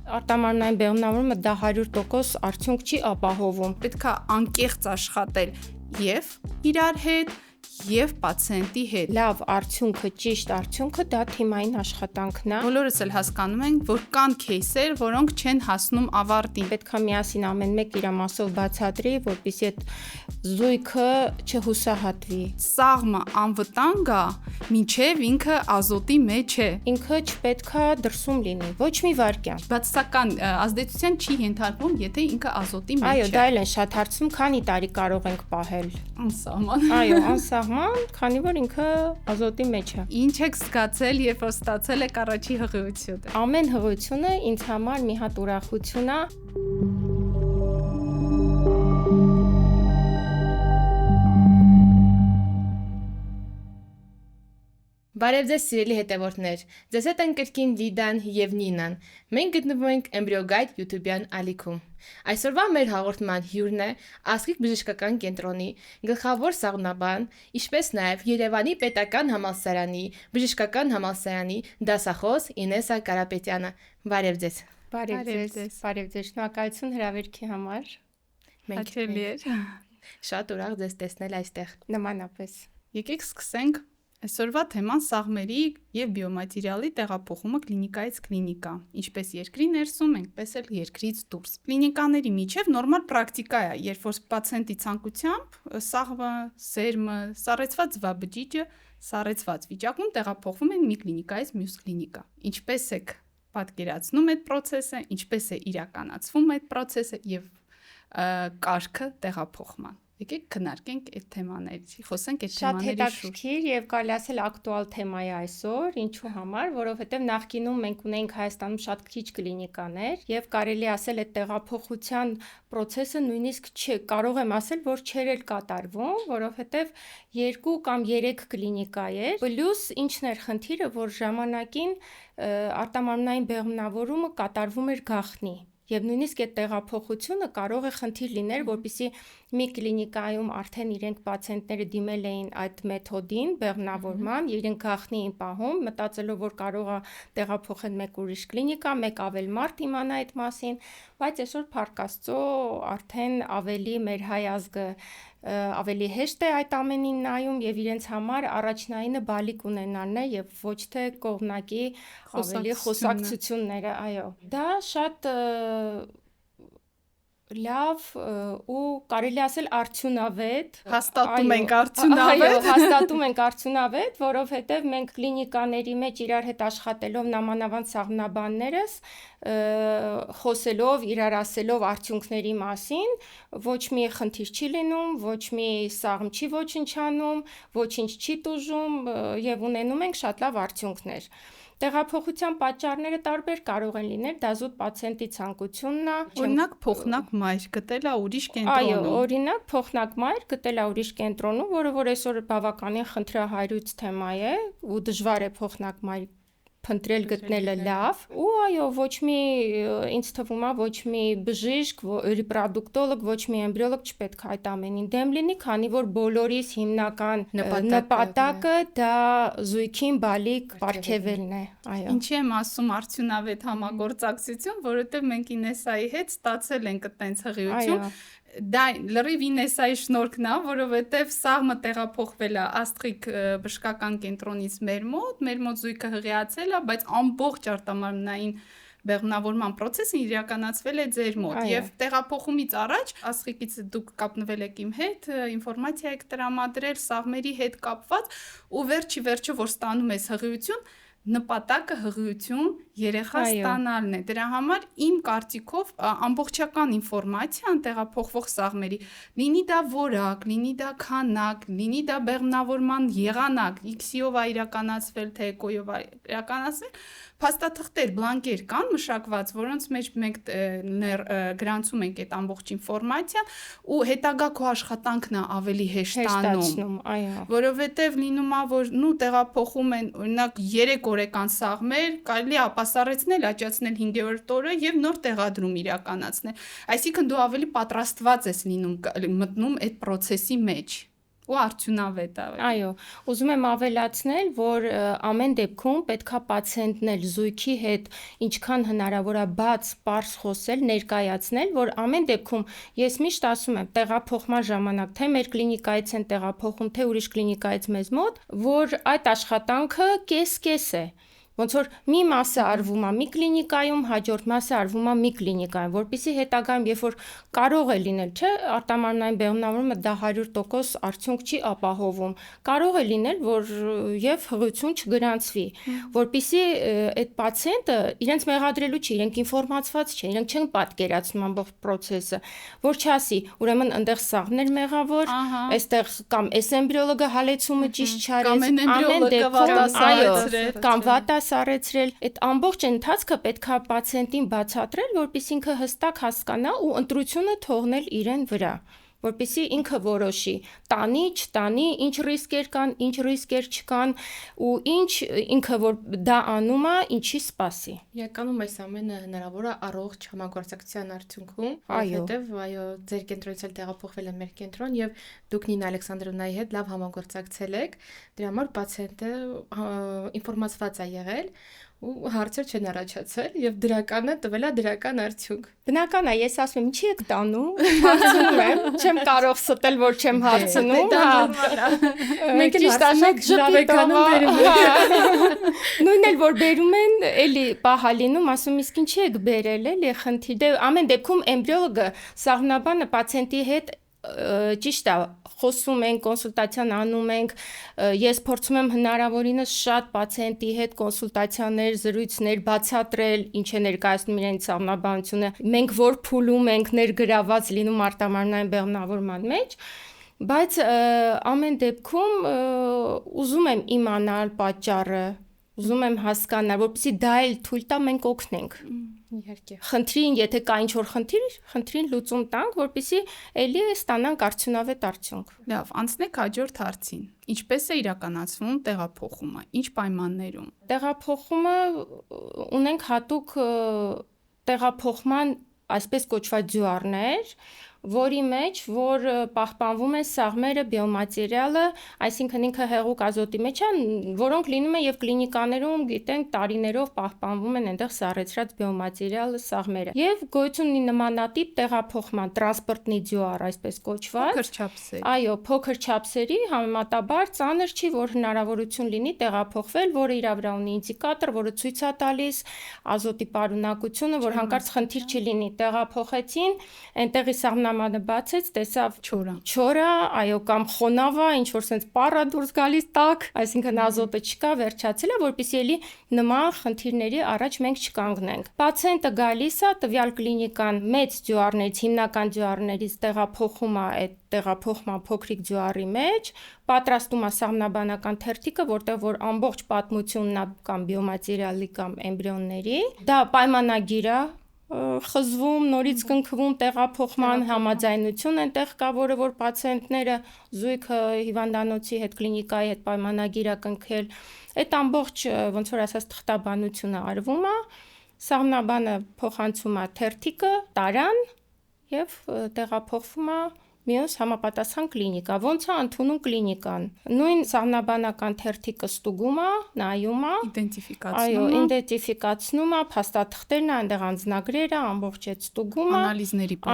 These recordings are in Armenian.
Արտամարմնային բեղմնավորումը դա 100% արդյունք չի ապահովում։ Պետք է անկեղծ աշխատել եւ իրար հետ եւ պացիենտի հետ։ Լավ արդյունքը, ճիշտ արդյունքը դա թիմային աշխատանքն է։ Բոլորս էլ հասկանում ենք, որ կան кейսեր, որոնք չեն հասնում ավարտին։ Պետք է միասին ամեն մեկ իր մասով բացատրի, որպեսզի այդ զույգը չհուսահատվի։ Սաղմը անվտանգ է, մինչև ինքը ազոտի մեջ է։ Ինքը չպետք է դրսում լինի, ոչ մի վարքյան։ Բացասական ազդեցության չի ենթարկվում, եթե ինքը ազոտի մեջ է։ Այո, դա էլ են շատ հարցում, քանի տարի կարող ենք պահել։ Անսահման։ Այո, անսահման, քանի որ ինքը ազոտի մեջ է։ Ինչ եք զգացել, երբ որ ստացել եք առաջի հղիությունը։ Ամեն հղիությունը ինձ համար մի հատ ուրախություն է։ Բարև ձեզ սիրելի հետևորդներ, ձեզ հետ են կրկին Լիդան և Նինան, մենք գտնվում ենք EmbryoGuide YouTube-յան ալիքում։ Այսօրվա մեր հաղորդման հյուրն է Աստղիկ բժշկական կենտրոնի գլխավոր սաղմնաբան, ինչպես նաև Երևանի պետական համալսարանի բժշկական համալսարանի դասախոս Ինեսա Կարապետյանը։ Բարև ձեզ։ Բարև ձեզ, շնորհակալություն հրավերքի համար։ Հաճելի էր։ Շատ ուրախ ձեզ տեսնել այստեղ։ Նմանապես։ Եկեք սկսենք։ Այսօրվա թեման սաղմերի եւ բիոմատերիալի տեղափոխումը կլինիկայից կլինիկա, ինչպես երկրի ներսում, այնպես էլ երկրից դուրս։ Կլինիկաների միջև նորմալ պրակտիկա է, երբ որ պացիենտի ցանկությամբ սաղմը, սերմը, սառեցված ձվաբջիջը սառեցված վիճակում տեղափոխվում են մի կլինիկայից մյուս կլինիկա։ Ինչպես եք պատկերացնում այդ process-ը, ինչպես է իրականացվում այդ process-ը եւ կարգը տեղափոխման։ Եկեք քննարկենք այդ թեմաների, խոսենք այդ թեմաների շուրջ։ Շատ հետաքրքիր եւ կարելի ասել ակտուալ թեմա է այսօր, ինչու համար, որովհետեւ նախկինում մենք ունեինք Հայաստանում շատ քիչ կլինիկաներ եւ կարելի ասել այդ տեղափոխության process-ը նույնիսկ կարող եմ ասել, որ չէր էլ կատարվում, որովհետեւ 2 կամ 3 կլինիկա էր։ Պլյուս ինչն էր խնդիրը, որ ժամանակին արտամարմնային բեղմնավորումը կատարվում էր գաղտնի։ Եվ նույնիսկ այդ տեղափոխությունը կարող է խնդիր լինել, որպեսզի մի կլինիկայում արդեն իրենք պացիենտները դիմել էին այդ մեթոդին, բեղմնավորման, իրենք գաղտնի էին պահում, մտածելով, որ կարող է տեղափոխեն մեկ ուրիշ կլինիկա, մեկ ավել մարդ իմանա այդ մասին, բայց այսօր փառք Աստծո, արդեն ավելի մեր հայ ազգը ավելի հեշտ է այդ ամենին նայում եւ իրենց համար առաջնայինը բալիկ ունենալն է եւ ոչ թե կողմնակի ավելի խոսակցությունները, այո։ Դա շատ լավ ու կարելի ասել արդյունավետ, հաստատում ենք արդյունավետ։ Այո, հաստատում ենք արդյունավետ, որովհետև մենք կլինիկաների մեջ իրար հետ աշխատելով նամանավանդ սաղմնաբաններս, խոսելով, իրար ասելով արդյունքների մասին, ոչ մի խնդիր չի լինում, ոչ մի սաղմ չի ոչնչանում, ոչինչ չի տուժում եւ ունենում ենք շատ լավ արդյունքներ։ Տեղափոխության պատճառները տարբեր կարող են լինել, դա զուտ պացիենտի ցանկությունն է։ Օրինակ փոխնակ մայր գտել է ուրիշ կենտրոնում։ Այո, օրինակ փոխնակ մայր գտել է ուրիշ կենտրոնում, որը որ այսօր բավականին խնդրահարույց թեմա է ու դժվար է փոխնակ մայր փնտրել գտնելը լավ ու այո ոչ մի ինձ թվում է ոչ մի բժիշկ, ռեպրոդուկտոլոգ, ոչ մի էմբրիոլոգ չպետք է այդ ամենին դեմ լինի, քանի որ բոլորիս հիմնական նպատակը դա զույգին բալիկ պարգևելն է, այո։ Ինչի եմ ասում արդյունավետ համագործակցություն, որովհետև մենք Ինեսայի հետ ստացել ենք այդպես հղիություն։ Դա լրիվ Ինեսայի շնորհքն է, որովհետև սաղմը տեղափոխվել է Աստղիկ բժշկական կենտրոնից մեր մոտ զույգը հղիացել է, բայց ամբողջ արտամարմնային բեղմնավորման process-ը իրականացվել է ձեր մոտ եւ տեղափոխումից առաջ Աստղիկից դուք կապնվել եք իմ հետ, ինֆորմացիա եք տրամադրել սաղմերի հետ կապված ու վերջը որ ստանում ես հղիություն նպատակը հղիություն երեխա ստանալն է։ Դրա համար իմ կարծիքով ամբողջական ինֆորմացիան տեղափոխվող սաղմերի, լինի դա որակ, լինի դա քանակ, լինի դա բեղմնավորման եղանակ, X-ով է իրականացվել, թե էկոյով է իրականացվել, փաստաթղթեր, բլանկեր կան մշակված, որոնց մեջ մենք գրանցում ենք այդ ամբողջ ինֆորմացիան ու հետագա քո աշխատանքն է ավելի հեշտանում, որովհետև լինում է, որ տեղափոխում են օրինակ 3 օրեկան սաղմեր, կարելի է ապասառեցնել, աճացնել 5-րդ օրը եւ նոր տեղադրում իրականացնել։ Այսինքն դու ավելի պատրաստված ես մտնում այդ process-ի մեջ։ ու արդյունավետ է։ Այո, ուզում եմ ավելացնել, որ ամեն դեպքում պետքա պացիենտն էլ զույգի հետ ինչքան հնարավոր է բաց, պարզ խոսել, ներկայացնել, որ ամեն դեպքում ես միշտ ասում եմ, տեղափոխման ժամանակ թե մեր կլինիկայից են տեղափոխում, թե ուրիշ կլինիկայից մեզ մոտ, որ այդ աշխատանքը կես-կես է։ Ոնց որ մի մասը արվում է մի կլինիկայում, հաջորդ մասը արվում է մի կլինիկայում, որպեսզի հետագայում, երբ որ կարող է լինել, չէ, արտամարմնային բեղմնավորումը դա 100% արդյունք չի ապահովում։ Կարող է լինել, որ եւ հղիություն չգրանցվի, որպեսզի այդ պացիենտը իրենց մեղադրելու չի, իրենք ինֆորմացված չէ, իրենք չեն պատկերացնում ամբողջ process-ը, որ չասի, ուրեմն այնտեղ սաղն էր մեղավոր, այստեղ կամ էս էմբրիոլոգը հալեցումը ճիշտ չարեց, ամեն դեպքում, այո, կամ վատա սառեցրել, այդ ամբողջ ընթացքը պետքա պացիենտին բացատրել, որպեսզի ինքը հստակ հասկանա ու ընտրությունը թողնել իրեն վրա, որպեսզի ինքը որոշի, տանի, չտանի, ինչ ռիսկեր կան, ինչ ռիսկեր չկան ու ինչ ինքը որ դա անում է, ինչի սպասի։ Իրականում այս ամենը հնարավոր է առողջ համագործակցության արդյունքում, Այո, այո, ձեր կենտրոնից էլ տեղափոխվել եմ մեր կենտրոն եւ դուք Նինա Ալեքսանդրովնայի հետ լավ համագործակցել եք, դրա համար պացիենտը ինֆորմացված է եղել ու հարցեր չեն առաջացել եւ դրականը տվել է դրական արդյունք։ Բնական է, ես ասում եմ, ինչի եք տանում, հարցնում եմ, չեմ կարող ստել, որ չեմ հարցնում, Մենք էլ հարցնում ենք, նույնն էլ որ բերում են, էլի պահա լինում, ասում իսկ ինչի եք բերել, էլի խնդիր, դե ամեն դեպքում էմբրիոլոգը սաղմնաբանը պացիենտի հետ ճիշտ է, խոսում ենք, կոնսուլտացիան անում ենք, ես փորձում եմ հնարավորինս շատ պացիենտի հետ կոնսուլտացիաներ, զրույցներ բացատրել, ինչ է ներկայացնում իրենց սաղմնաբանությունը, մենք որ փուլում ենք ներգրաված լինում արտամարմնային բեղմնավորման մեջ, բայց ամեն դեպքում ուզում եմ իմանալ պատճառը, ուզում եմ հասկանալ, որպեսզի դա էլ թույլ տա մենք օգնենք։ Իհարկե։ Խնդրին, եթե կա ինչ-որ խնդրին լուծում տանք, որպեսզի էլի ստանանք արդյունավետ արդյունք։ Լավ, անցնենք հաջորդ հարցին։ Ինչպես է իրականացվում տեղափոխումը, ինչ պայմաններում։ Տեղափոխումը ունենք հատուկ տեղափոխման այսպես կոչված ձյուարներ, որի մեջ որ պահպանվում են սաղմերը, բիոմատերիալը, այսինքն ինքը հեղուկ ազոտի մեջ է, որոնք լինում են եւ կլինիկաներում, գիտենք, տարիներով պահպանվում են այնտեղ սառեցրած բիոմատերիալը, սաղմերը։ Եվ գոյություն ունի նմանատիպ տեղափոխման տրանսպորտնի ձյուար, այսպես կոչված։ Փոքր չափսեր։ Այո, փոքր չափսերի, համեմատաբար ծանր չի, որ հնարավորություն լինի տեղափոխվել, որը իր վրա ունի ինդիկատոր, որը ցույց է տալիս ազոտի պարունակությունը, որ հանկարծ խնդիր չի լինի։ Տեղափոխեցին, այնտեղի սաղմնամանը բացեց, տեսավ չորը, այո, կամ խոնավա, ինչ որ sense պարա դուրս գալիս տակ, այսինքն ազոտը չկա, վերջացել է, որպեսզի էլի նման խնդիրների առաջ մենք չկանգնենք։ Պացիենտը գալիս է տվյալ կլինիկան մեծ ձյուարներից, հիմնական ձյուարներից տեղափոխում է այդ տեղափոխման փոքրիկ ձյուարի մեջ, պատրաստում է սաղմնաբանական թերթիկը, որտեղ որ ամբողջ պատմությունն է կամ բիոմատերիալի կամ էմբրիոնների, դա պայմանագիր է խզվում, նորից կնքվում տեղափոխման համաձայնություն այնտեղ կա, որը որ պացիենտները զույգը հիվանդանոցի հետ կլինիկայի հետ պայմանագիր է կնքել, այդ ամբողջ ոնց որ ասած թղթաբանությունը արվում է, սաղմնաբանը փոխանցում է թերթիկը տարան եւ տեղափոխվում է մյուս համապատասխան կլինիկա, ոնց է ընդունում կլինիկան։ Նույն սաղմնաբանական թերթիկը ստուգում է, նայում է, այո, իդենտիֆիկացնում է, փաստաթղթերն է, այնտեղ անձնագրերը, ամբողջ այդ ստուգում է,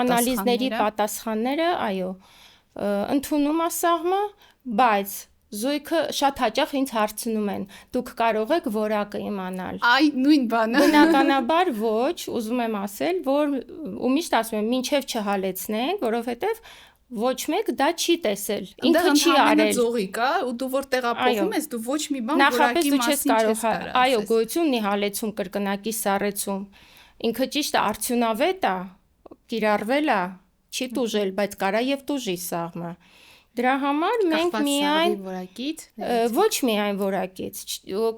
անալիզների պատասխանները, այո, ընդունում է սաղմը, բայց զույգը շատ հաճախ ինձ հարցնում են, դուք կարող եք որակը իմանալ։ Այ նույն բանը։ Բնականաբար ոչ, ուզում եմ ասել, որ ու միշտ ասում եմ, մինչև չհալեցնենք, որովհետև ոչ մեկ դա չի տեսել, ինքը չի արել։ Ձողի կա ու դու որ տեղափոխում ես, դու ոչ մի բան որակի մասին չես կարող։ Այո, գոյություն ունի հալեցում, կրկնակի սառեցում։ Ինքը ճիշտ է, արդյունավետ է, կիրառվել է, չի տուժել, բայց կարա եւ տուժի սաղմը։ Դրա համար մենք միայն ոչ միայն որակից,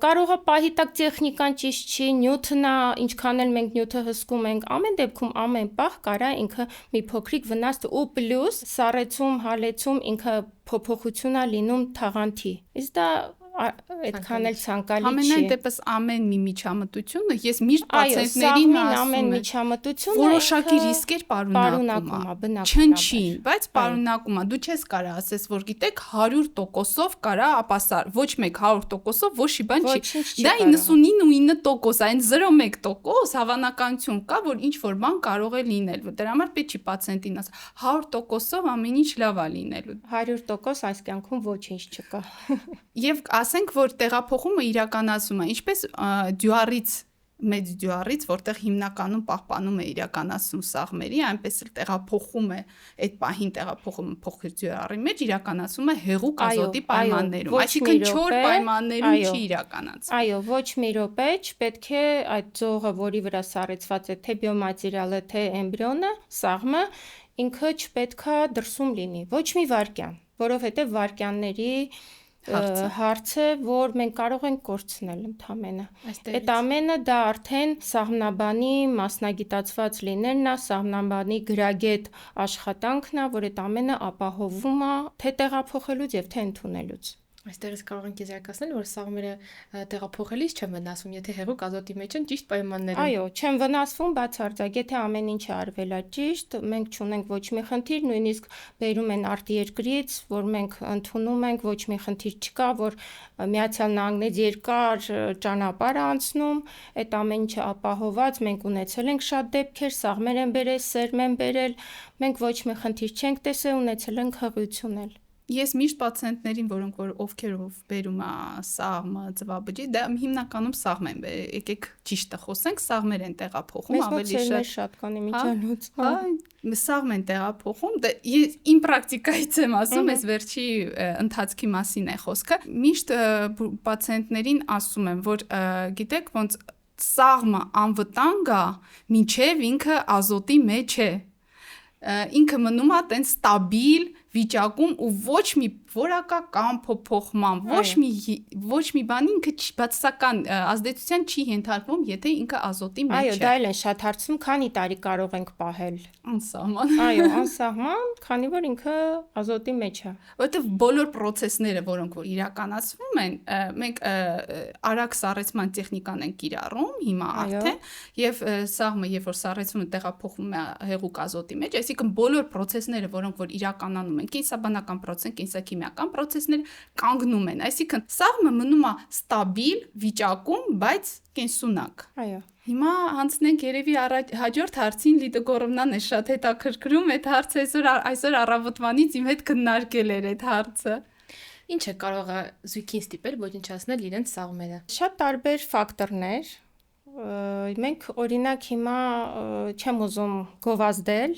կարող է պահի տակ տեխնիկան ճիշտ չի, նյութն է, ինչքան էլ մենք նյութը հսկում ենք, ամեն դեպքում ամեն պահ կարա ինքը մի փոքրիկ վնաս ու պլյուս սառեցում, հալեցում ինքը փոփոխություն է լինում թաղանթի։ Իսկ դա այդքան էլ ցանկալի չի։ Ամենայն դեպս ամեն մի միջամտությունը ես միշտ Այո, պացիենտներին ամեն ասում եմ, միջամտությունը որոշակի ռիսկեր պարունակում է, բնականաբար։ չնչին, բայց պարունակում է։ Դու չես կարա ասես, որ գիտեք 100%-ով կարա ապասար, ոչ մեկ 100%-ով ոչի բան չի։ Դա 99.9%, այն 0.1% հավանականություն կա, որ ինչ որ բան կարող է լինել։ Դրա համար պետք չի պացիենտին ասել 100%-ով ամեն ինչ լավ է լինելու։ 100% այս կյանքում ոչինչ չկա։ Եվ ասենք, որ տեղափոխումը իրականացում է, ինչպես մեծ դյուարից, որտեղ հիմնականում պահպանում է իրականացում սաղմերի, այնպես էլ տեղափոխում է այդ պահին տեղափոխումը փոքր դյուարի մեջ իրականացում է հեղուկ ազոտի պայմաններում, այսինքն 4 պայմաններում չի իրականացվում։ Այո, ոչ մի րոպե չպետք է այդ ձողը, որի վրա սառեցված է թե բիոմատերիալը, թե էմբրիոնը, սաղմը, ինքը չպետք է դրսում լինի, ոչ մի վայրկյան, որովհետև վայրկյանների հարցը, որ մենք կարող ենք կորցնել ընդամենը։ Այդ ամենը դա արդեն սաղմնաբանի մասնագիտացված լինելն է, սաղմնաբանի գրագետ աշխատանքն է, որ այդ ամենը ապահովում է թե տեղափոխելուց եւ թե ընդունելուց։ Այստեղից կարող ենք եզրակացնել, որ սաղմերը տեղափոխելիս չեն վնասվում, եթե հեղուկ ազոտի մեջ են ճիշտ պայմաններում։ Այո, չեն վնասվում բացարձակ, եթե ամեն ինչը արվել է ճիշտ, մենք չունենք ոչ մի խնդիր, նույնիսկ բերում են արտերկրից, որ մենք ընդունում ենք, ոչ մի խնդիր չկա, որ Միացյալ Նահանգներից երկար ճանապարհ է անցնում, այդ ամեն ինչը ապահոված, մենք ունեցել ենք շատ դեպքեր, սաղմեր են բերել, սերմ են բերել, մենք ոչ մի խնդիր չենք տեսել, ունեցել ենք հղիություն էլ։ Ես միշտ պացիենտներին, որոնք որ ովքերով բերում է սաղմը, ծվաբջի, դա հիմնականում սաղմ են, եկեք ճիշտը խոսենք, սաղմեր են տեղափոխում, ավելի շատ կան իմիջիանոց։ Սաղմ են տեղափոխում, դա ես իմ պրակտիկայից եմ ասում, ես վերջի ընթացքի մասին է խոսքը։ Միշտ պացիենտներին ասում եմ, որ գիտեք, ոնց սաղմը անվտանգ է, մինչև ինքը ազոտի մեջ է։ Ինքը մնում է տենց ստաբիլ վիճակում ու ոչ մի որակական փոփոխման, ոչ մի բանի ինքը բացասական ազդեցության չի ենթարկվում, եթե ինքը ազոտի մեջ է։ Այո, դա էլ են շատ հարցում, քանի տարի կարող ենք պահել։ Անսահման։ Այո, անսահման, քանի որ ինքը ազոտի մեջ է։ Որովհետև բոլոր process-ները, որոնք որ իրականացվում են, մենք արագ սառեցման տեխնիկան ենք կիրառում հիմա արդեն, եւ սաղմը, երբ որ սառեցումը տեղափոխվում է հեղուկ ազոտի մեջ, այսինքն բոլոր process-ները, որոնք որ իրականանում են, կենսաբանական process, կենսաքիմիական process-ները կանգնում են, այսինքն սաղմը մնում է ստաբիլ վիճակում, բայց կենսունակ։ Այո։ Հիմա հանցնենք երևի հաջորդ հարցին, Լիդա Գորովնան է շատ հետաքրքրում այդ հարցը, այսօր առավոտվանից իմ հետ քննարկել էր այդ հարցը։ Ինչ է կարող է զույգին ստիպել ոչնչացնել իրենց սաղմերը։ Շատ տարբեր ֆակտորներ։ Մենք օրինակ հիմա չեմ ուզում գովազդել,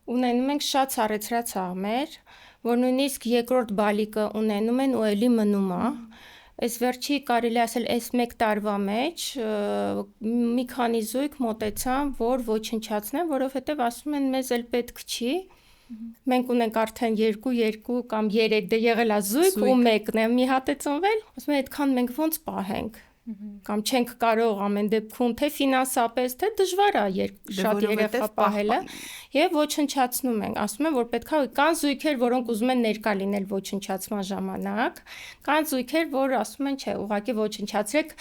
ունենում ենք շատ սառեցրած սաղմեր, որ նույնիսկ երկրորդ բալիկը ունենում են ու էլի մնում է։ Այս վերջի կարելի ասել այս 1 տարվա մեջ մի քանի զույգ մոտեցան, որ ոչնչացնեն, որովհետև ասում են մեզ էլ պետք չի։ Մենք ունենք արդեն 2 կամ 3 դե եղել է զույգ ու մեկն է մի հատ է ծնվել, ասում են այդքան մենք ոնց պահենք։ Կամ չենք կարող ամեն դեպքում թե ֆինանսապես, թե դժվար է շատ երեխա պահելը եւ ոչնչացնում են։ Ասում են, որ պետքա կան զույգեր, որոնք ուզում են ներկա լինել ոչնչացման ժամանակ, կան զույգեր, որ ասում են, չէ, ուղղակի ոչնչացրեք,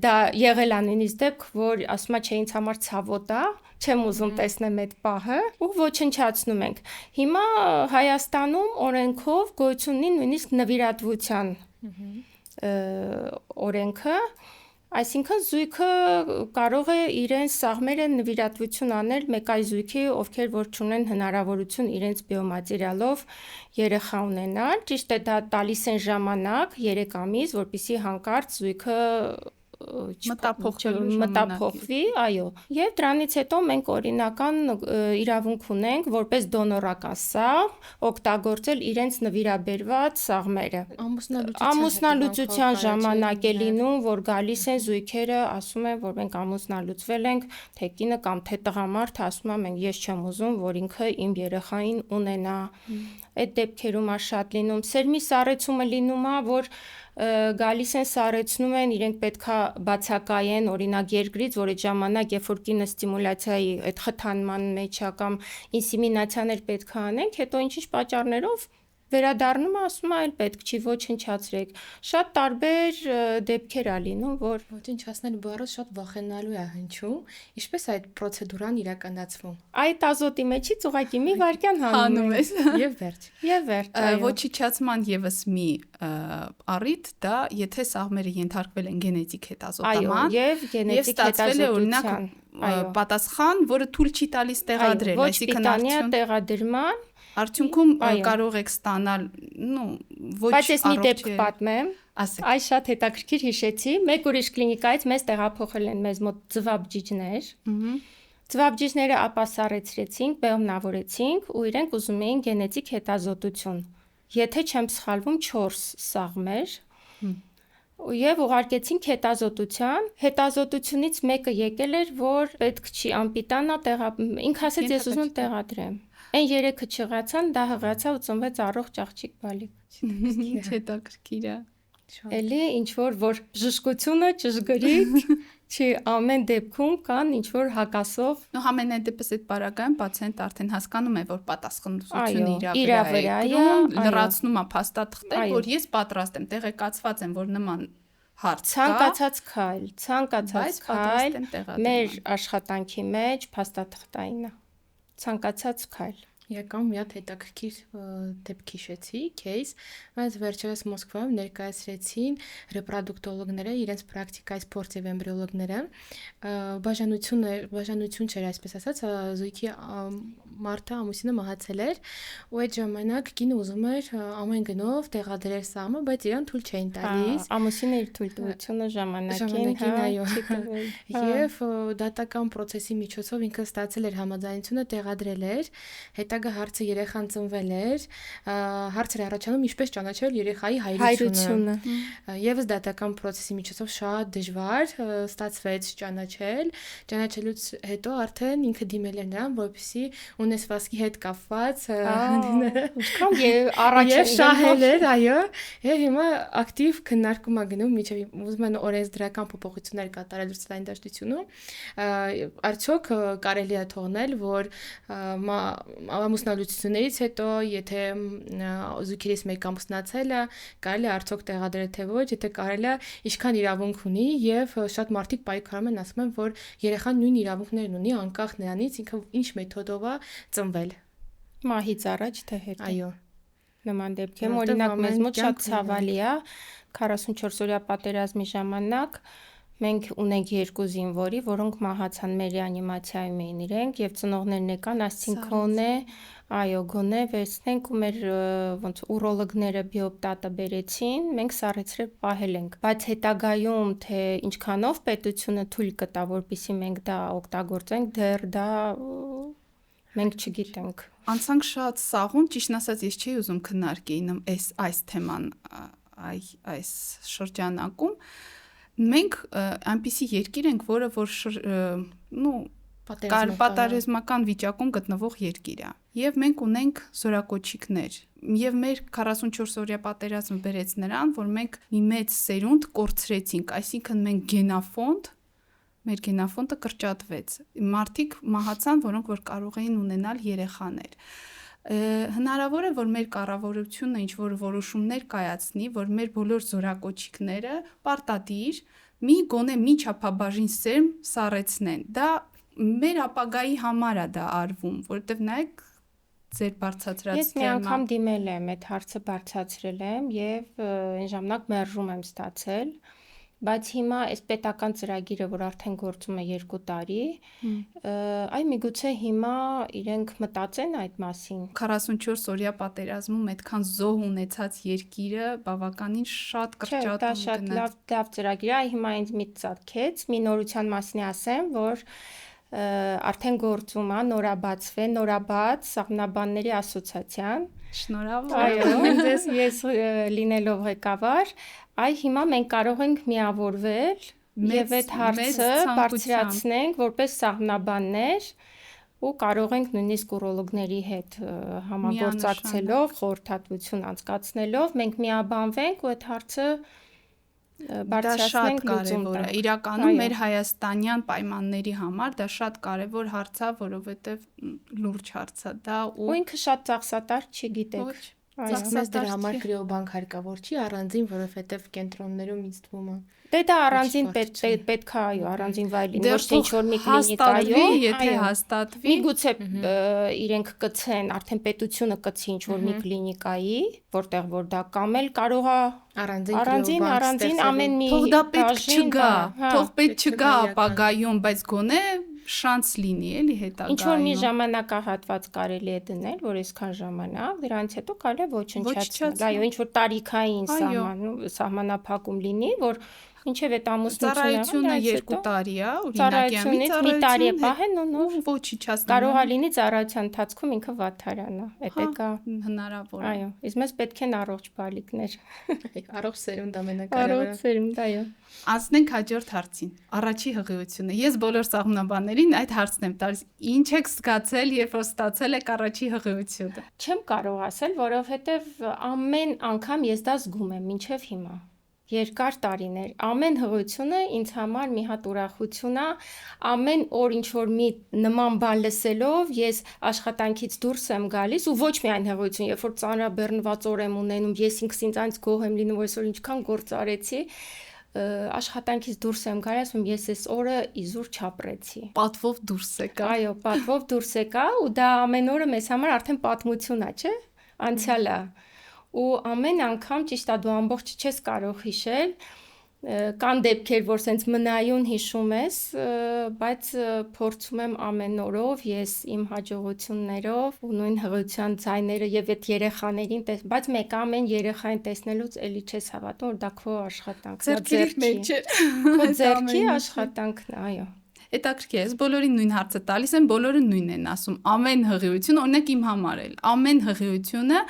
դա եղել է նույնիսկ դեպք, որ ասում է, չէ, ինձ համար ցավոտ է, չեմ ուզում տեսնեմ այդ պահը ու ոչնչացնում ենք։ Հիմա Հայաստանում օրենքով գոյություն ունի նույնիսկ նվիրատվության օրենքը, այսինքն զույգը կարող է իրենց սաղմերը նվիրատվություն անել մեկ այլ զույգի, ովքեր որ չունեն հնարավորություն իրենց բիոմատերիալով երեխա ունենալ, ճիշտ է դա տալիս են ժամանակ 3 ամիս, որպեսզի հանկարծ զույգը մտափոխվի, այո։ Եվ դրանից հետո մենք օրինական իրավունք ունենք որպես դոնորական սաղմ օգտագործել իրենց նվիրաբերված սաղմերը։ Ամուսնալուծության ժամանակ է լինում, որ գալիս են զույգերը, ասում են, որ մենք ամուսնալուծվել ենք, թե կինը կամ թե տղամարդը ասում է, մենք ես չեմ ուզում, որ ինքը իմ երեխային ունենա։ Այդ դեպքերում է շատ լինում։ Սերմի սառեցումը լինում է, որ գալիս են սառեցնում են, իրենք պետքա բացակայեն օրինակ երկրից, որ այդ ժամանակ, երբ որ կինը ստիմուլյացիայի այդ խթանման մեջ է կամ ինսեմինացիաներ պետք է անենք, հետո ինչ-ինչ պատճառներով Վերադառնումը ասում է այլ պետք չի ոչնչացրեք։ Շատ տարբեր դեպքեր ա լինում, որ Ոչնչացնել բառը շատ վախենալու է հնչում, ինչպես այդ պրոցեդուրան իրականացվում։ այդ ազոտի մեջից ուղղակի մի վայրկյան հանում ես Եվ վերջ։ եւ վերջ, այո։ Ոչնչացման եւս մի առիթ դա եթե սաղմերը ենթարկվել են գենետիկ Այո, հետազոտման եւ գենետիկ ստացվել է օրինակ հետազոտության պատասխան, որը թույլ չի տալիս տեղադրել, ոչ պիտանյա տեղադրման, արդյունքում այո։ կարող եք ստանալ, ոչ բայց ես մի դեպք առողջ պատմեմ, ասեք։ այս շատ հետաքրքիր հիշեցի, մեկ ուրիշ կլինիկայից մեզ տեղափոխել են մեզ մոտ ծվաբջիջներ։ Ծվաբջիջները ապասառեցրեցինք, բեղմնավորեցինք ու իրենք ուզում էին գենետիկ հետազոտություն։ Եթե չեմ սխալվում 4 սաղմեր եւ ուղարկեցինք հետազոտության, հետազոտությունից մեկը եկել էր, որ պետք չի անպիտանա ինքը ասեց ես ուզում եմ տեղադրեմ։ Այն 3-ը չեղացան, դա հղացավ ու ծնվեց առողջ աղջիկ բալիկ։ Ինչ հետաքրքիր է։ Էլի ինչ որ բժշկությունը ճշգրիտ չի ամեն դեպքում կան ինչ որ հակասող Համենայն դեպս այդ պարագայում պացիենտը արդեն հասկանում է, որ պատասխանատվությունը Այո, իր վրա է գրում, այո։ լրացնում է փաստաթղթեր, Այո։ որ ես պատրաստ եմ, տեղեկացված եմ, որ նման հարց կա, ցանկացած քայլ, ցանկացած բայց քայլ պատրաստ եմ տեղադրել։ մեր աշխատանքի մեջ փաստաթղթային է։ Ցանկացած քայլ։ Եկամ մի հատ հետաքրքիր դեպք հիշեցի, case, բայց վերջերս Մոսկվայում ներկայացրեցին ռեպրոդուկտոլոգները, իրենց պրակտիկայի սպորտ եւ էմբրիոլոգները, բաժանություն չէր, այսպես ասած, զույգի մարդը ամուսինը մահացել էր, ու այդ ժամանակ կինը ուզում էր ամեն գնով տեղադրել սամը, բայց իրան թույլ չէին տալիս։ Ամուսինը իր թույլտվությունը ժամանակին, այո։ չի տվել։ Եվ դատական process-ի միջոցով ինքը ստացել էր համաձայնությունը, տեղադրել էր, հետագա հարցը երեխան ծնվել էր, հարցեր առաջանում ինչպես ճանաչել երեխայի հայրությունը։ Եվս դատական process-ի միջոցով շատ դժվար ստացվեց ճանաչելուց հետո արդեն ինքը դիմել էր նրան, որպեսզի ունեցվածքի հետ կապված Ինչքան առաջ եւ շահել էր, այո, եւ հիմա ակտիվ քննարկում է գնում միջև ուզում են օրենսդրական փոփոխություններ կատարել ռուսլային դաշտությունում, արդյոք կարելի է թողնել, որ ամուսնալուծություններից հետո, եթե զույգերից մեկը ամուսնացել է, կարելի է արդյոք տեղադրել թե ոչ, եթե կարելի է, ինչքան իրավունք ունի եւ շատ մարդիկ պայքարում են, ասում են, որ երեխան նույն իրավունքներն ունի անկախ նրանից ինքը ինչ մեթոդով է ծնվել։ Մահից առաջ թե հետո։ Այո։ Նման դեպքերում օրինակ մեզ մոտ շատ ցավալի է 44-օրյա պատերազմի ժամանակ մենք ունենք 2 զինվորի, որոնք մահացան մեր ռեանիմացիայում էին իրենք եւ ծնողներն եկան, ասցին քոնե, այո, գոնե վերցնենք ու մեր ոնց ուրոլոգները բիոպտատը բերեցին, մենք սառեցրել պահել ենք, բայց հետագայում թե ինչքանով պետությունը թույլ կտա, որպեսզի մենք դա օգտագործենք, դեռ դա մենք չգիտենք։ Անցանք շատ սաղուն, ճիշտն ասած, ես չի ուզում քննարկեին այս թեման այս շրջանակում։ Մենք այնպիսի երկիր ենք, որը պատերազմական վիճակում գտնվող երկիր է։ Եվ մենք ունենք զորակոչիկներ։ Եվ մեր 44-օրյա պատերազմը բերեց նրան, որ մենք մի մեծ սերունդ կորցրեցինք, այսինքն մենք մեր գենաֆոնդը կրճատվեց։ Մարդիկ մահացան, որոնք որ կարող էին ունենալ երեխաներ։ Հնարավոր է, որ մեր կառավարությունը ինչ-որ որոշումներ կայացնի, որ մեր բոլոր զորակոչիկները պարտադիր գոնե մի չափաբաժին սերմ սառեցնեն։ Դա մեր ապագայի համար է դա արվում, որովհետև նայեք ձեր բարձրացրած Ես մի անգամ դիմել եմ, այդ հարցը բարձրացրել եմ եւ այն ժամանակ մերժում եմ ստացել, բայց հիմա այս պետական ծրագիրը, որ արդեն գործում է 2 տարի, այ միգուցե հիմա իրենք մտածեն այդ մասին։ 44-օրյա պատերազմում այդքան զոհ ունեցած երկիրը բավականին շատ կրճատում գնաց։ Դա շատ լավ ծրագիր է, հիմա ինձ մի ծածկեց, մի նորության մասին ասեմ, որ արդեն գործում է, նորաբաց Սաղմնաբանների ասոցիացիան։ Շնորհավոր։ Այո, ես լինելով ղեկավար, հիմա մենք կարող ենք միավորվել եւ այդ հարցը բարձրացնենք որպես սաղմնաբաններ ու կարող ենք նույնիսկ ուրոլոգների հետ համագործակցելով, խորհրդատվություն անցկացնելով մենք միաբանվենք ու այդ հարցը Դա շատ կարևոր է։ Իրականում մեր հայաստանյան պայմանների համար դա շատ կարևոր հարց է, որովհետև լուրջ հարց է դա ու ինքը շատ ծախսատար չի, գիտեք։ Իսկ մեզ դրա համար կրիոբանկ հարկավոր չի առանձին, որովհետև կենտրոններում ինձ թվում է Դե դա առանձին պետք է, այո, առանձին վայրին, ոչ թե ինչ-որ մի կլինիկայում, եթե հաստատվի, միգուցե իրենք կցեն, արդեն պետությունը կցի ինչ-որ մի կլինիկայի, որտեղ որ դա կամ էլ կարող է առանձին ամեն մի թող դա պետք չգա, թող պետք չգա ապագայում, բայց գոնե շանս լինի, էլի հետագայում։ Ինչ որ մի ժամանակահատված կարելի է դնել, որ այսքան ժամանակ, դրանից հետո կարելի է ոչնչացնել։ Այո, ինչ որ տարիքային սահմանափակում լինի, որ ինչև այդ ամուսնությունը 2 տարի է, օրինակյամի մի տարի է պահեն ու ոչի չասնի։ Կարող է լինի ծառայության ընթացքում ինքը վատթարանա։ Դա կա հնարավոր է։ Այո, իսկ մեզ պետք են առողջ բալիկներ։ Առողջ սերունդ ամենակարևորը։ Առողջ սերունդ, այո։ Անցնենք հաջորդ հարցին։ Առաջի հղիությունը։ Ես բոլոր սաղմնաբաններին այդ հարցն եմ տալիս։ Ինչ եք զգացել, երբ որ ստացել եք առաջի հղիությունը։ Չեմ կարող ասել, որովհետև ամեն անգամ ես դա զգում եմ մինչև հիմա։ Երկար տարիներ ամեն հղիությունը ինձ համար մի հատ ուրախություն է, ամեն օր ինչ որ մի նման բան լսելով ես աշխատանքից դուրս եմ գալիս ու ոչ միայն հղիություն, երբ որ ծանրաբեռնված օր եմ ունենում, ես ինքս ինձանից գոհ եմ լինում, որ այսօր ինչքան գործ արեցի, աշխատանքից դուրս եմ գալիս, ասում ես այս օրը իզուր չապրեցի։ Պատվով դուրս եկա։ Այո, պատվով դուրս եկա ու դա ամեն օրը մեզ համար արդեն պատմություն է, չէ՞։ Անցյալ է։ Ու ամեն անգամ ճիշտ է դու ամբողջ չես կարող հիշել, կան դեպքեր, որ սենց մնայուն հիշում ես, բայց փորձում եմ ամեն օրով ես իմ հաջողություններով ու նույն հղիության ձայները եւ այդ երեխաներին, բայց մեկ ամեն երեխային տեսնելուց էլի չես հավատում, որ դա քո աշխատանքն է, քո ձեռքի աշխատանքն է, այո։ Հետաքրքիր է, բոլորին նույն հարցը տալիս են, բոլորը նույնն են ասում։ Ամեն հղիություն, օրինակ իմ համար էլ, ամեն հղիությունը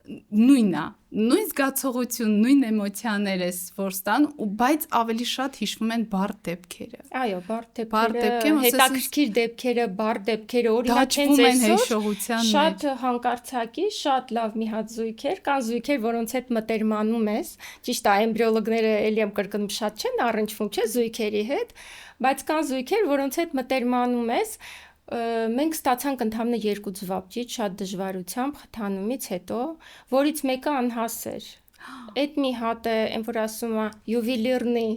նույնն է, նույն զգացողություն, նույն էմոցիաներ ես որ ստան, բայց ավելի շատ հիշվում են բարդ դեպքերը։ Այո, բարդ դեպքերը, հետաքրքիր դեպքերը, բարդ դեպքերը, օրինակ հենց այսօր շատ հանկարծակի, շատ լավ մի հատ զույգեր, կան զույգեր, որոնց հետ մտերմանում ես, ճիշտ է, էմբրիոլոգները էլի եմ կրկնում, շատ չեն առնչվում, չէ, զույգերի հետ, բայց կան զույգեր, որոնց հետ մտերմանում ես, մենք ստացանք ընդհանրապես 2 ծվաբջիջ շատ դժվարությամբ խթանումից հետո, որից մեկը անհասեր։ Այդ մի հատ է, այն որ ասում է յուվելիրնի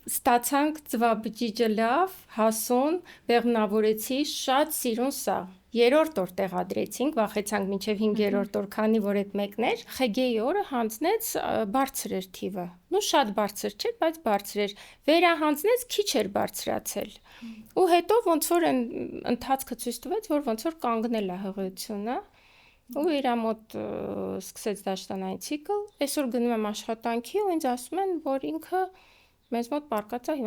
ստացանք ծվաբջիջը լավ, հասուն, բեղմնավորեցի, շատ սիրուն սա։ Երրորդ օր տեղադրեցինք, վախեցանք մինչև 5-րդ օր, քանի որ այդ մեկն էր, խեգեի օրը հանձնեց բարձր էր թիվը։ Նու շատ բարձր չէր, բայց բարձր էր։ Վերահանձնեց, քիչ էր բարձրացել։ Ու հետո ոնց որ ընթացքը ցույց տվեց, որ ոնց որ կանգնել է հղիությունը։ Ու իր մոտ սկսեց դաշտանային ցիկլ։ Այսօր գնում եմ աշխատանքի ու ինձ ասում են, որ ինքը մեզ մոտ պարկած է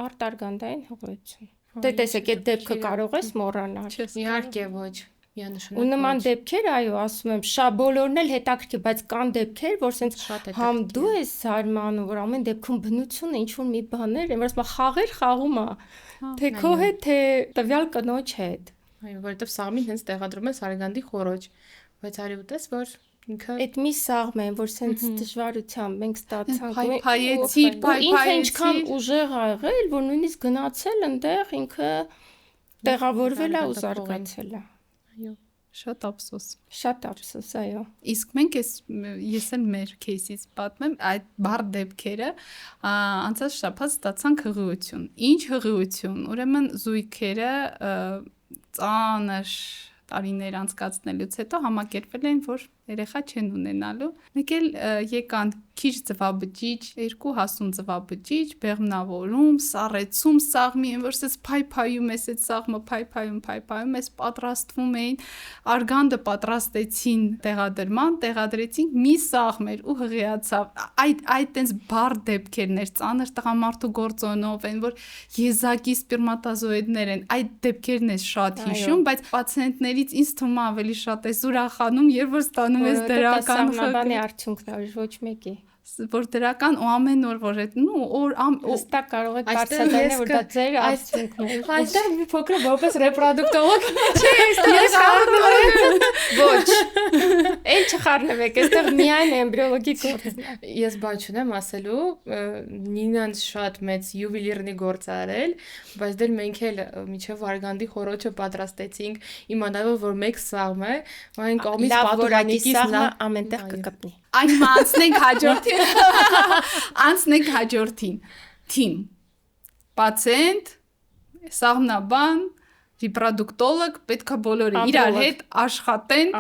արտարգանդային հղիություն։ Դե տեսեք, այդ դեպքը կարող ես մոռանալ։ Իհարկե ոչ, միանշանակ։ Ու նման դեպքեր, այո, ասում եմ, շա բոլորն էլ հետաքրքիր, բայց կան դեպքեր, որ սենց համ դու ես զարմանում, որ ամեն դեպքում բնությունը ինչ որ մի բաներ, այն որ ասում խաղեր խաղում է, թե քո հետ, թե տվյալ կնոջ հետ։ Այո, որովհետև սաղմին հենց տեղադրում ես Արեգանդի խորոջ, բայց արի ուտես, որ ինքը այդ մի սաղմ է, որ սենց դժվարությամբ մենք ստացանք, փայփայեցի, ինքը ինչքան ուժեղ ա եղել, որ նույնիսկ գնացել այնտեղ ինքը տեղավորվել է ու զարգացել է։ Այո, շատ ափսոս։ Շատ ափսոս, այո։ Իսկ մենք ես էլ մեր кейսից պատմեմ, այդ բարդ դեպքերը անցած շաբաթ ստացանք հղիություն։ Ինչ հղիություն։ Ուրեմն զույգերը ծանր տարիներ անցկացնելուց հետո համակերպվել են, որ երեխա չեն ունենալու։ Մեկ էլ եկան քիչ ծվաբջիջ, 2 հասուն ծվաբջիջ, բեղմնավորում, սառեցում սաղմի, որ ասես փայփայում ես այդ սաղմը, փայփայում ես, պատրաստվում էին, արգանդը պատրաստեցին տեղադրման, տեղադրեցին մի սաղմեր ու հղիացավ։ Այդ տենց բարդ դեպքերն էր, ծանր տղամարդու գործոնով են, որ եզակի սպերմատոզոիդներ են, այդ դեպքերն է շատ հիշում, բայց պացիենտներից ինձ թվում է ավելի շատ է ուրախանում, երբ որ ստանում ես դրական սահմանաբանի արդյունքն է, ոչ մեկի։ որ դրական ու ամեն օր որ այդ հստակ կարող եք բարձրացնել, որ դա ձեր արդյունքն է։ Այստեղ մի փոքր որպես ռեպրոդուկտոլոգ չի, ես խառնվում Ոչ։ Այն չխառնվեք, այստեղ միայն էմբրիոլոգի գործն է։ Ես բան չունեմ ասելու, Նինան շատ մեծ յուվելիրնի գործ արել, բայց դեռ մենք էլ միջև Վարգանդի խորոչը պատրաստեցինք, իմանալով որ մեկ սաղմ է, այն կողմից պատուհանիկից նա ամենտեղ կգտնի։ Այն անցնենք հաջորդին։ Թիմ։ Պացիենտ, սաղմնաբան, ռեպրոդուկտոլոգ, պետք է բոլորը իրար հետ աշխատեն,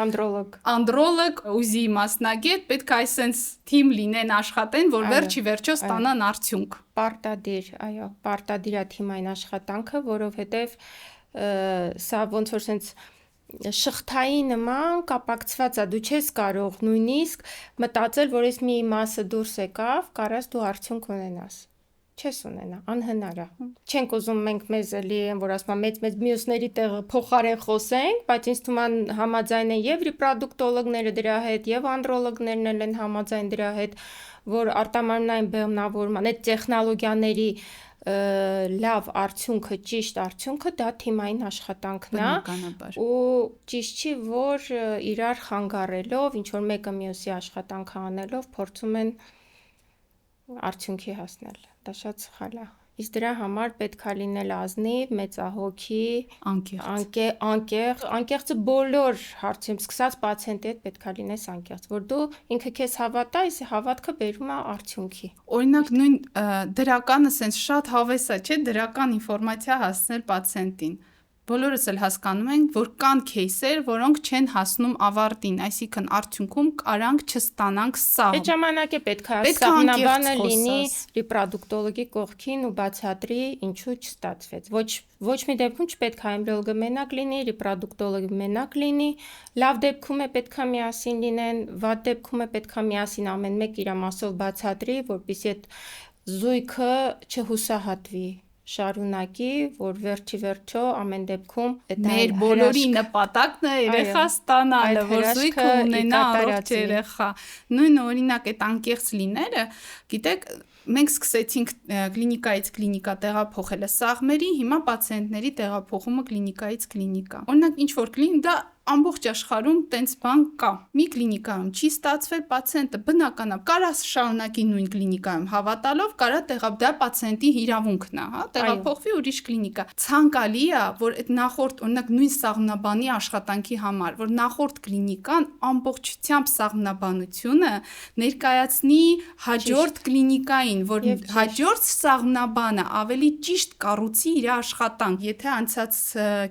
անդրոլոգ, ուզի մասնագետ, պետք է այսպես թիմ լինեն, աշխատեն, որ վերջի վերջո ստանան արդյունք։ Պարտադիր, այո, պարտադիր է թիմային աշխատանքը, որովհետև սա ոնց որ sense շղթայի նման կապակցված է, դու չես կարող նույնիսկ մտածել, որ այս մի մասը դուրս եկավ, կարաս դու արդյունք ունենաս։ Չես ունենա, անհնար է։ Չենք ուզում մենք մեզ էլի են, որ ասում մեծ մյուսների տեղը փոխարեն խոսենք, բայց ինձ թվում է համաձայն են եւ ռեպրոդուկտոլոգները դրա հետ, եւ անդրոլոգներն են համաձայն դրա հետ, որ արտամարմնային բեղմնավորման այդ տեխնոլոգիաների լավ արդյունքը, ճիշտ արդյունքը դա թիմային աշխատանքն է ու ճիշտ չի որ իրար խանգարելով ինչ որ մեկը մյուսի աշխատանքը անելով փորձում են արդյունքի հասնել դա շատ սխալ է իսկ դրա համար պետք է լինել ազնիվ, մեծահոգի, անկեղծ բոլոր հարցերում սկսած պացիենտի հետ պետք է լինես անկեղծ, որ դու ինքը քեզ հավատայես, հավատքը բերում է արդյունքի։ Օրինակ նույն դրականը sense շատ հավես է, չէ՞, դրական ինֆորմացիա հասցնել պացիենտին։ Բոլորս էլ հասկանում ենք, որ կան кейսեր, որոնք չեն հասնում ավարտին, այսինքն արդյունքում կարանք չստանանք սաղմ։ Այդ ժամանակ է պետք է սաղմնաբանը լինի ռեպրոդուկտոլոգի կողքին ու բացատրի ինչու չստացվեց։ Ոչ մի դեպքում չպետք է էմբրիոլոգը մենակ լինի, ռեպրոդուկտոլոգը մենակ լինի, լավ դեպքում է պետք է միասին լինեն, վատ դեպքում է պետք է միասին ամեն մեկ իր մասով բացատրի, որպեսզի այդ զույգը չհուսահատվի։ Շարունակի, որ վերջի վերջո ամեն դեպքում մեր բոլորի նպատակն է երեխա ստանալը, որ զույգը ունենա առողջ երեխա։ Նույն օրինակ այդ անկեղծ լինելը, գիտեք, մենք սկսեցինք կլինիկայից կլինիկա տեղափոխելը սաղմերի, հիմա պացիենտների տեղափոխումը կլինիկայից կլինիկա։ Օրինակ ինչ որ կլինիկա ամբողջ աշխարհում տենց բան կա։ Մի կլինիկայում չի ստացվել պացիենտը, բնական է, կարա շարունակի նույն կլինիկայում հավատալով, կարա դա պացիենտի իրավունքն է, հա, տեղափոխվի ուրիշ կլինիկա։ Ցանկալի է, որ այդ նախորդ, օրինակ նույն սաղմնաբանի աշխատանքի համար, որ նախորդ կլինիկան ամբողջությամբ սաղմնաբանությունը ներկայացնի հաջորդ կլինիկային, որ հաջորդ սաղմնաբանը ավելի ճիշտ կառուցի իր աշխատանք։ Եթե անցած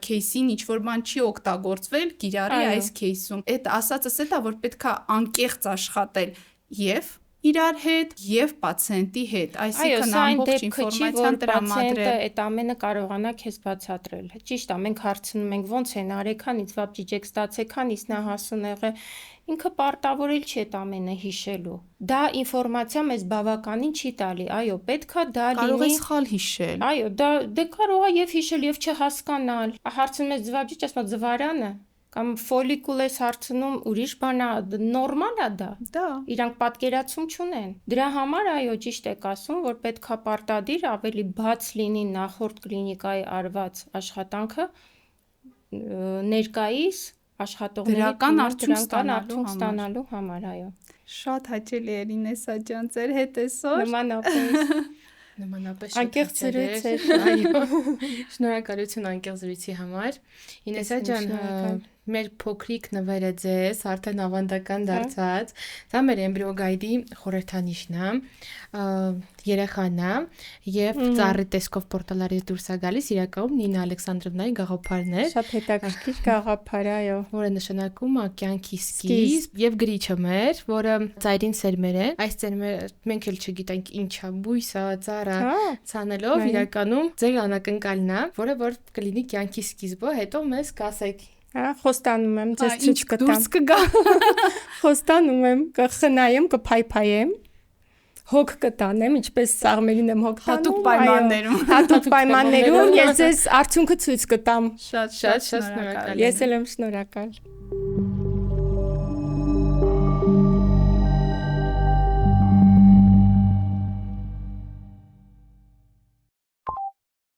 кейսին ինչ որ բան չի օգտագործվել Իրարի այս кейսում, այդ ասածս է դա, որ պետք է անկեղծ աշխատել եւ իրար հետ եւ պացիենտի հետ, այսինքն ամբողջ ինֆորմացիան տրամադրել։ Այդ ամենը կարողանա քեզ բացատրել։ Ճիշտ է, մենք հարցնում ենք ոնց են արեքան, ինձ վաբջիջեք ստացեքան, իսկ նա հասուն եղե։ Ինքը պարտավորել չի այդ ամենը հիշելու։ Դա ինֆորմացիա մեզ բավականին չի տալի։ Այո, պետքա դա լինի։ Կարող է սխալ հիշել։ Այո, դա կարող է եւ հիշել եւ չհասկանալ։ Հարցնում ես ձվաբջիջ, ասում է ձվարանը կամ ֆոլիկուլ ես հարցնում, ուրիշ բան է, նորմալ է դա։ Դա իրանք պատկերացում չունեն։ Դրա համար այո, ճիշտ եք ասում, որ պետքա պարտադիր ավելի բաց լինի նախորդ կլինիկայի արված աշխատանքը ներկայիս աշխատողների դրական արդյունք ստանալու համար, այո։ Շատ հաճելի է Ինեսա ջան, ձեր հետ այսօր։ Նմանապես անկեղծ զրույց էր։ Այո։ Շնորհակալություն անկեղծ զրույցի համար։ Ինեսա ջան, մեր փոքրիկ նվերը ձեզ արդեն ավանդական դարձած։ Դա մեր Embryo Guide-ի խորհրդանիշն է, երեխան է եւ ծառի տեսքով պորտալարից դուրս է գալիս իրականում Նինա Ալեքսանդրովնայի գաղափարն է։ Շատ հետաքրքիր գաղափար, այո, որը նշանակում է կյանքի սկիզբ եւ գրիչը մեր, որը ծայրին սերմեր է։ Այս սերմերը մենք էլ չգիտենք ինչ է, բույս է, ծառ է, ցանելով իրականում ձեր անակնկալն է, որը որ կլինի կյանքի սկիզբը, հետո մեզ կասեք խոստանում եմ, ձեզ ցույց կտամ։ Դուրս կգա։ Խոստանում եմ, կխնայեմ, կփայփայեմ, հոգ կտանեմ, ինչպես սաղմերին եմ հոգ տանում։ Հատուկ պայմաններում։ Հատուկ պայմաններում ես ձեզ արդյունքը ցույց կտամ։ Շատ շնորհակալ։ Ես էլ եմ շնորհակալ։